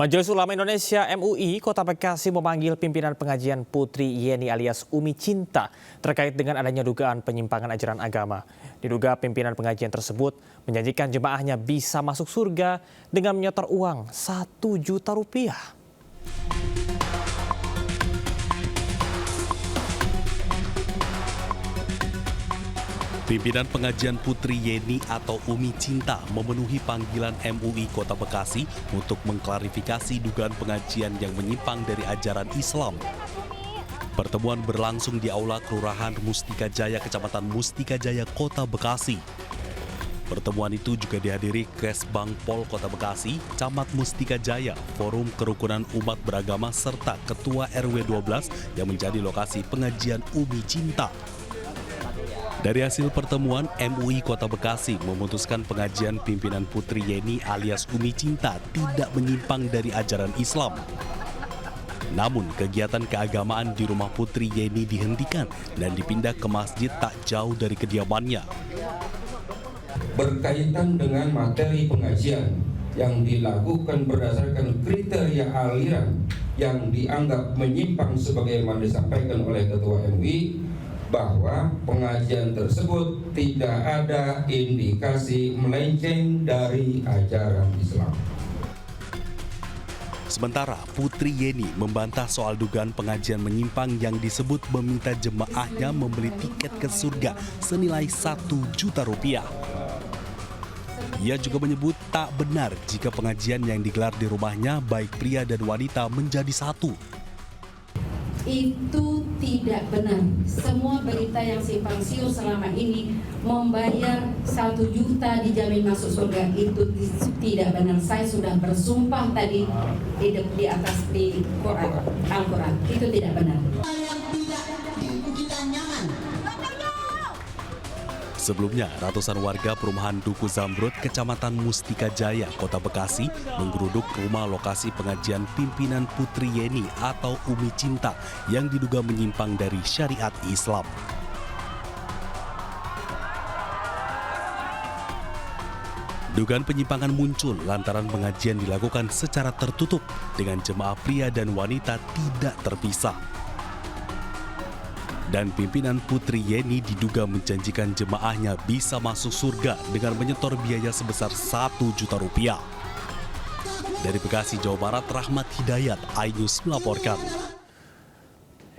Majelis Ulama Indonesia (MUI) Kota Bekasi memanggil pimpinan pengajian Putri Yeni alias Umi Cinta terkait dengan adanya dugaan penyimpangan ajaran agama. Diduga pimpinan pengajian tersebut menjanjikan jemaahnya bisa masuk surga dengan menyetor uang 1 juta rupiah. Pimpinan pengajian Putri Yeni atau Umi Cinta memenuhi panggilan MUI Kota Bekasi untuk mengklarifikasi dugaan pengajian yang menyimpang dari ajaran Islam. Pertemuan berlangsung di Aula Kelurahan Mustika Jaya, Kecamatan Mustika Jaya, Kota Bekasi. Pertemuan itu juga dihadiri Kesbang Pol Kota Bekasi, Camat Mustika Jaya, Forum Kerukunan Umat Beragama, serta Ketua RW 12 yang menjadi lokasi pengajian Umi Cinta. Dari hasil pertemuan, MUI Kota Bekasi memutuskan pengajian pimpinan Putri Yeni alias Umi Cinta tidak menyimpang dari ajaran Islam. Namun, kegiatan keagamaan di rumah Putri Yeni dihentikan dan dipindah ke masjid tak jauh dari kediamannya. Berkaitan dengan materi pengajian yang dilakukan berdasarkan kriteria aliran yang dianggap menyimpang sebagaimana disampaikan oleh Ketua MUI, bahwa pengajian tersebut tidak ada indikasi melenceng dari ajaran Islam. Sementara Putri Yeni membantah soal dugaan pengajian menyimpang yang disebut meminta jemaahnya membeli tiket ke surga senilai 1 juta rupiah. Ia juga menyebut tak benar jika pengajian yang digelar di rumahnya baik pria dan wanita menjadi satu. Itu tidak benar. Semua berita yang simpang siur selama ini membayar 1 juta dijamin masuk surga, itu tidak benar. Saya sudah bersumpah tadi di atas di Al-Quran. Itu tidak benar. Sebelumnya, ratusan warga perumahan Duku Zamrud, Kecamatan Mustika Jaya, Kota Bekasi, menggeruduk rumah lokasi pengajian pimpinan Putri Yeni atau Umi Cinta yang diduga menyimpang dari syariat Islam. Dugaan penyimpangan muncul lantaran pengajian dilakukan secara tertutup dengan jemaah pria dan wanita tidak terpisah. Dan pimpinan Putri Yeni diduga menjanjikan jemaahnya bisa masuk surga dengan menyetor biaya sebesar 1 juta rupiah. Dari Bekasi, Jawa Barat, Rahmat Hidayat, iNews melaporkan.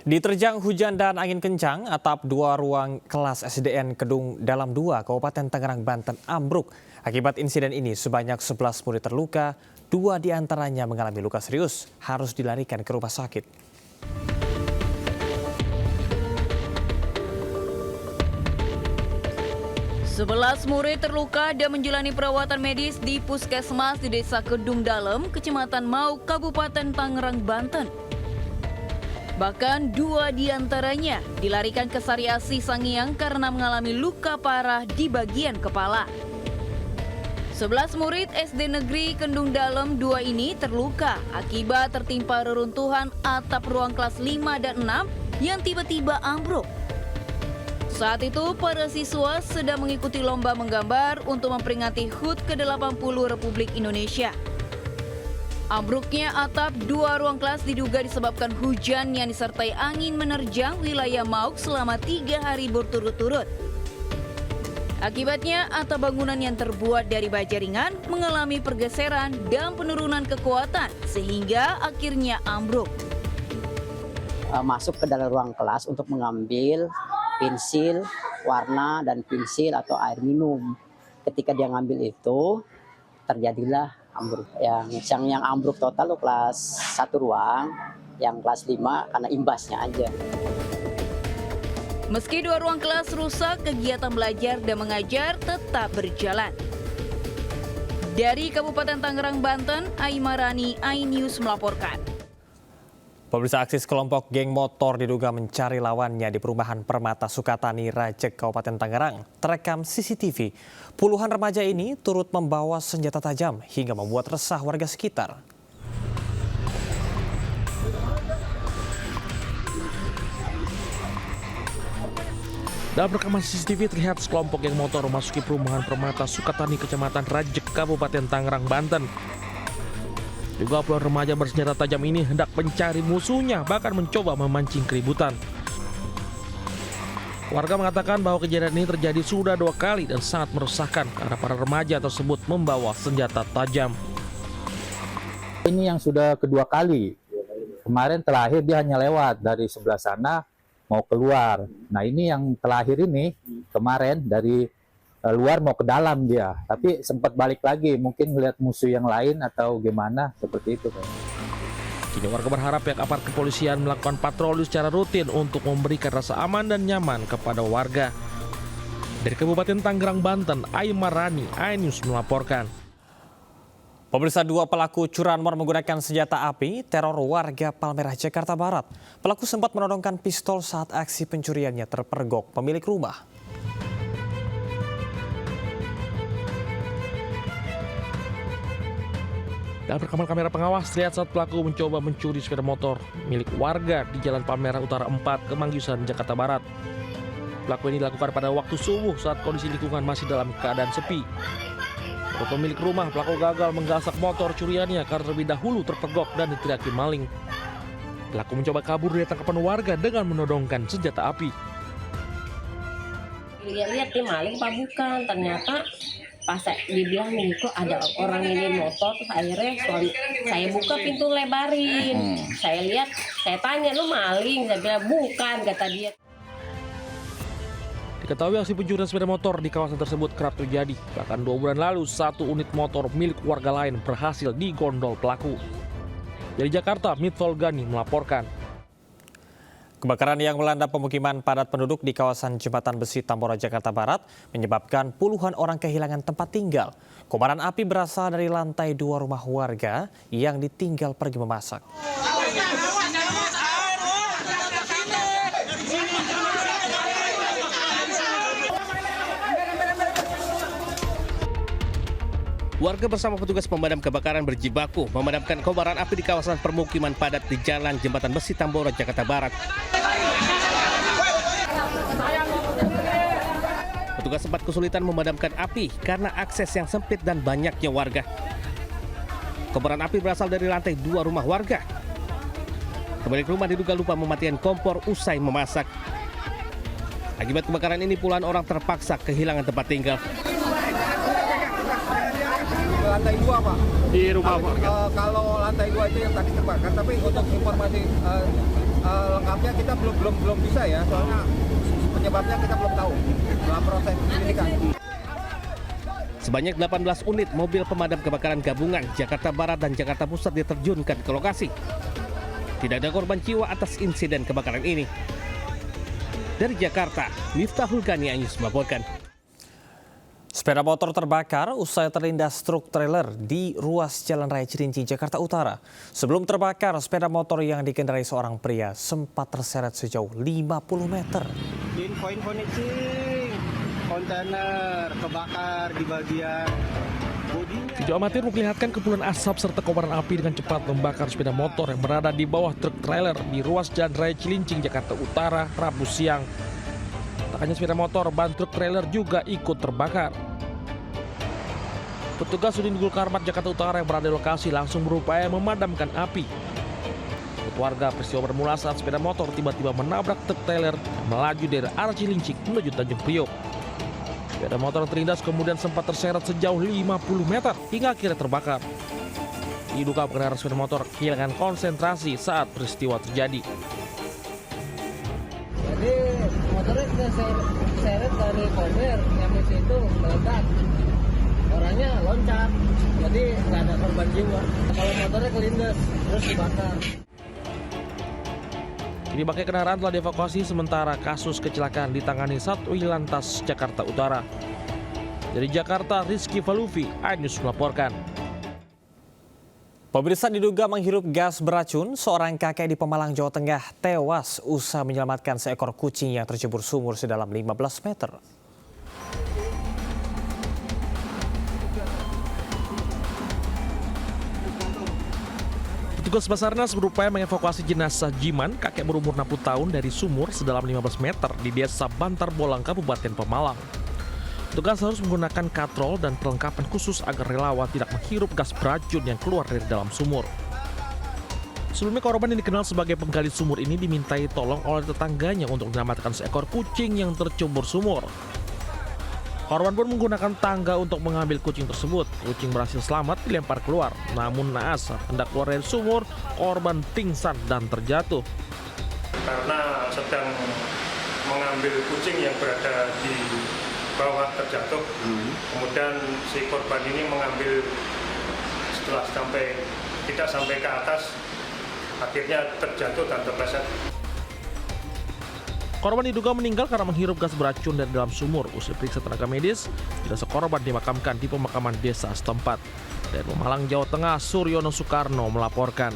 Diterjang hujan dan angin kencang, atap 2 ruang kelas SDN Kedung Dalam 2, Kabupaten Tangerang, Banten ambruk. Akibat insiden ini sebanyak 11 murid terluka, 2 diantaranya mengalami luka serius, harus dilarikan ke rumah sakit. 11 murid terluka dan menjalani perawatan medis di Puskesmas di Desa Kedung Dalem, Kecamatan Mauk, Kabupaten Tangerang, Banten. Bahkan 2 diantaranya dilarikan ke Sari Asih Sangiang karena mengalami luka parah di bagian kepala. 11 murid SD Negeri Kedung Dalem 2 ini terluka akibat tertimpa reruntuhan atap ruang kelas 5 dan 6 yang tiba-tiba ambruk. Saat itu, para siswa sedang mengikuti lomba menggambar untuk memperingati HUT ke-80 Republik Indonesia. Ambruknya atap 2 ruang kelas diduga disebabkan hujan yang disertai angin menerjang wilayah Mauk selama 3 hari berturut-turut. Akibatnya, atap bangunan yang terbuat dari baja ringan mengalami pergeseran dan penurunan kekuatan sehingga akhirnya ambruk. Masuk ke dalam ruang kelas untuk mengambil pensil, warna, dan pensil atau air minum. Ketika dia ngambil itu, terjadilah ambruk. Yang ambruk total kelas 1 ruang, yang kelas 5 karena imbasnya aja. Meski 2 ruang kelas rusak, kegiatan belajar dan mengajar tetap berjalan. Dari Kabupaten Tangerang, Banten, Aimarani, iNews melaporkan. Pemirsa, aksi sekelompok geng motor diduga mencari lawannya di perumahan Permata Sukatani, Rajek, Kabupaten Tangerang terekam CCTV. Puluhan remaja ini turut membawa senjata tajam hingga membuat resah warga sekitar. Dalam rekaman CCTV terlihat sekelompok geng motor memasuki perumahan Permata Sukatani, Kecamatan Rajek, Kabupaten Tangerang, Banten. Juga puluhan remaja bersenjata tajam ini hendak mencari musuhnya, bahkan mencoba memancing keributan. Warga mengatakan bahwa kejadian ini terjadi sudah 2 kali dan sangat meresahkan karena para remaja tersebut membawa senjata tajam. Ini yang sudah kedua kali. Kemarin terakhir dia hanya lewat dari sebelah sana mau keluar. Nah ini yang terakhir ini kemarin dari luar mau ke dalam dia, tapi sempat balik lagi, mungkin melihat musuh yang lain atau gimana, seperti itu. Kini warga berharap pihak aparat kepolisian melakukan patroli secara rutin untuk memberikan rasa aman dan nyaman kepada warga. Dari Kabupaten Tangerang, Banten, Aymar Rani, iNews melaporkan. Pemirsa, 2 pelaku curanmor menggunakan senjata api teror warga Palmerah, Jakarta Barat. Pelaku sempat menodongkan pistol saat aksi pencuriannya terpergok pemilik rumah. Dalam rekaman kamera pengawas, terlihat saat pelaku mencoba mencuri sepeda motor milik warga di Jalan Palmerah Utara 4, Kemanggisan, Jakarta Barat. Pelaku ini dilakukan pada waktu subuh saat kondisi lingkungan masih dalam keadaan sepi. Menurut pemilik rumah, pelaku gagal menggasak motor curiannya karena terlebih dahulu terpergok dan diteriaki maling. Pelaku mencoba kabur dari tangkapan warga dengan menodongkan senjata api. Lihat-lihat nih maling apa bukan, ternyata pas dibilang nih kok ada orang ini motor, terus akhirnya saya buka pintu lebarin. Saya lihat, saya tanya, lu maling? Saya bilang bukan, kata dia. Diketahui aksi pencurian sepeda motor di kawasan tersebut kerap terjadi. Bahkan 2 bulan lalu 1 unit motor milik warga lain berhasil digondol pelaku. Dari Jakarta, Mitful Gani melaporkan. Kebakaran yang melanda pemukiman padat penduduk di kawasan Jembatan Besi Tambora, Jakarta Barat menyebabkan puluhan orang kehilangan tempat tinggal. Kobaran api berasal dari lantai 2 rumah warga yang ditinggal pergi memasak. Warga bersama petugas pemadam kebakaran berjibaku memadamkan kobaran api di kawasan permukiman padat di Jalan Jembatan Besi Tambora, Jakarta Barat. Petugas sempat kesulitan memadamkan api karena akses yang sempit dan banyaknya warga. Kobaran api berasal dari lantai 2 rumah warga. Pemilik rumah diduga lupa mematikan kompor usai memasak. Akibat kebakaran ini puluhan orang terpaksa kehilangan tempat tinggal. Lantai 2, Pak. Di rumah Pak. Kalau lantai 2 itu yang tadi terbakar, tapi untuk informasi lengkapnya kita belum bisa ya, soalnya penyebabnya kita belum tahu dalam proses penyelidikan. Sebanyak 18 unit mobil pemadam kebakaran gabungan Jakarta Barat dan Jakarta Pusat diterjunkan ke lokasi. Tidak ada korban jiwa atas insiden kebakaran ini. Dari Jakarta, Miftahul Gani, iNews melaporkan. Sepeda motor terbakar usai terlindas truk trailer di ruas Jalan Raya Cilincing, Jakarta Utara. Sebelum terbakar, sepeda motor yang dikendarai seorang pria sempat terseret sejauh 50 meter. Poin connecting, kontainer kebakar di bagian bodinya. Video amatir memperlihatkan kepulan asap serta kobaran api dengan cepat membakar sepeda motor yang berada di bawah truk trailer di ruas Jalan Raya Cilincing, Jakarta Utara, Rabu siang. Tak hanya sepeda motor, ban truk trailer juga ikut terbakar. Petugas Sudin Gul Karmat Jakarta Utara yang berada di lokasi langsung berupaya memadamkan api. Menurut warga, peristiwa bermula saat sepeda motor tiba-tiba menabrak truk trailer yang melaju dari arah Cilincing menuju Tanjung Priok. Sepeda motor terlindas kemudian sempat terseret sejauh 50 meter hingga akhirnya terbakar. Diduga pengendara sepeda motor kehilangan konsentrasi saat peristiwa terjadi. Jadi motornya kita seret dari konver yang di situ meledak. Orangnya loncat, jadi nggak ada korban jiwa. Kalau motornya kelindes, terus dibakar. Kini bangkai kendaraan telah dievakuasi, sementara kasus kecelakaan ditangani Satwil Lantas Jakarta Utara. Dari Jakarta, Rizky Falufi, iNews melaporkan. Pemirsa, diduga menghirup gas beracun, seorang kakek di Pemalang, Jawa Tengah tewas usai menyelamatkan seekor kucing yang tercebur sumur sedalam 15 meter. Petugas Basarnas berupaya mengevakuasi jenazah Jiman, kakek berumur 60 tahun dari sumur sedalam 15 meter di Desa Bantar Bolang, Kabupaten Pemalang. Petugas harus menggunakan katrol dan perlengkapan khusus agar relawan tidak menghirup gas beracun yang keluar dari dalam sumur. Sebelumnya korban yang dikenal sebagai penggali sumur ini dimintai tolong oleh tetangganya untuk menyelamatkan seekor kucing yang tercebur sumur. Korban pun menggunakan tangga untuk mengambil kucing tersebut. Kucing berhasil selamat dilempar keluar. Namun naas hendak keluar dari sumur, korban pingsan dan terjatuh. Karena sedang mengambil kucing yang berada di bawah terjatuh. Kemudian si korban ini mengambil setelah tidak sampai ke atas, akhirnya terjatuh dan terpleset. Korban diduga meninggal karena menghirup gas beracun dari dalam sumur. Usai periksa tenaga medis, jenazah korban dimakamkan di pemakaman desa setempat. Dari Pemalang, Jawa Tengah, Suryono Soekarno melaporkan.